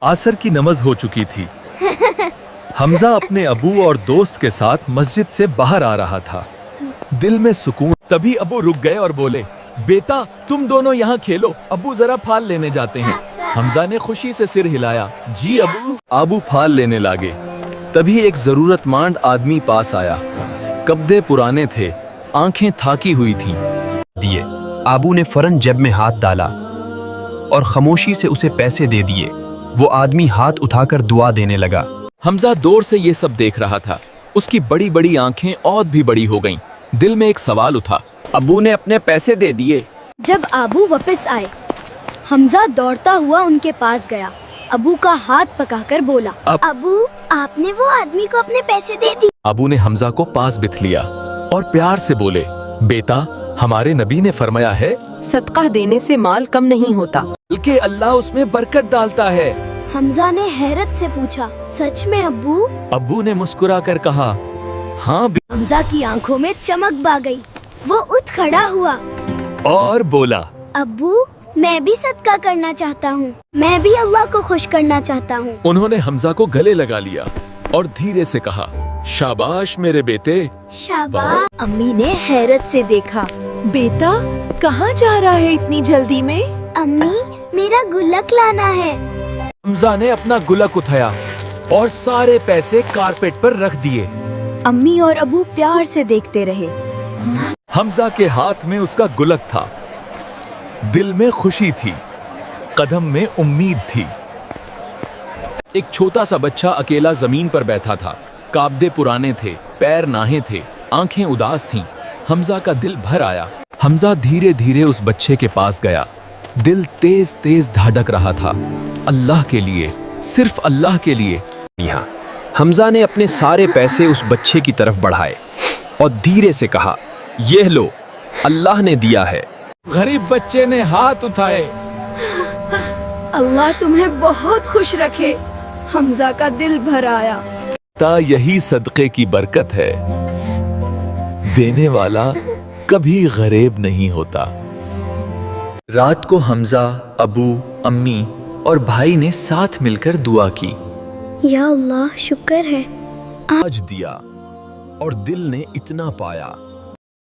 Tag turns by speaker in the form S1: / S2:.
S1: आसर की नमाज हो चुकी थी। हमजा अपने अबू और दोस्त के साथ मस्जिद से बाहर आ रहा था, दिल में सुकून। तभी अबू रुक गए और बोले, बेटा तुम दोनों यहाँ खेलो, अबू जरा फाल लेने जाते हैं। हमजा ने खुशी से सिर हिलाया, जी अबू। अबू फाल लेने लगे। तभी एक जरूरतमंद आदमी पास आया। कपड़े पुराने थे, आंखें थाकी हुई थीं।
S2: दिए। आबू ने फौरन जेब में हाथ डाला और खामोशी से उसे पैसे दे दिए। वो आदमी हाथ उठाकर दुआ देने लगा।
S1: हमजा दूर से ये सब देख रहा था। उसकी बड़ी बड़ी आंखें और भी बड़ी हो गईं। दिल में एक सवाल उठा,
S3: अबू ने अपने पैसे दे दिए।
S4: जब अबू वापस आए, हमजा दौड़ता हुआ उनके पास गया। अबू का हाथ पकड़कर बोला,
S5: अबू आपने वो आदमी को अपने पैसे दे दिए।
S1: अबू ने हमजा को पास बिठ लिया और प्यार से बोले, बेटा हमारे नबी ने फरमाया है,
S6: सदका देने से माल कम नहीं होता,
S1: बल्कि अल्लाह उसमें बरकत डालता है।
S4: हमजा ने हैरत से पूछा, सच में अबू?
S1: अबू ने मुस्कुरा कर कहा, हाँ।
S4: हमजा की आंखों में चमक आ गई। वो उठ खड़ा हुआ
S1: और बोला,
S5: अबू मैं भी सदका करना चाहता हूँ, मैं भी अल्लाह को खुश करना चाहता हूँ।
S1: उन्होंने हमजा को गले लगा लिया और धीरे से कहा, शाबाश मेरे बेटे।
S5: शाबाश।
S4: अम्मी ने हैरत से देखा।
S6: बेटा कहाँ जा रहा है इतनी जल्दी में?
S5: अम्मी मेरा गुल्लक लाना है।
S1: हमजा ने अपना गुल्लक उठाया और सारे पैसे कारपेट पर रख दिए।
S4: अम्मी और अबू प्यार से देखते रहे।
S1: हमजा के हाथ में उसका गुल्लक था, दिल में खुशी थी, कदम में उम्मीद थी। एक छोटा सा बच्चा अकेला जमीन पर बैठा था। काबदे पुराने थे, पैर नाहे थे, आंखें उदास थीं। हमजा का दिल भर आया। हमजा धीरे धीरे उस बच्चे के पास गया। दिल तेज तेज धड़क रहा था। अल्लाह के लिए, सिर्फ अल्लाह के लिए।
S2: यहाँ हमजा ने अपने सारे पैसे उस बच्चे की तरफ बढ़ाए और धीरे से कहा, यह लो, अल्लाह ने दिया है।
S3: गरीब बच्चे ने हाथ उठाए।
S6: अल्लाह तुम्हें बहुत खुश रखे। हमजा का दिल भर आया।
S1: यही सदक़े की बरकत है, देने वाला कभी गरीब नहीं होता। रात को हमजा, अबू, अम्मी और भाई ने साथ मिलकर दुआ की।
S5: या अल्लाह शुक्र है
S2: आज दिया और दिल ने इतना पाया।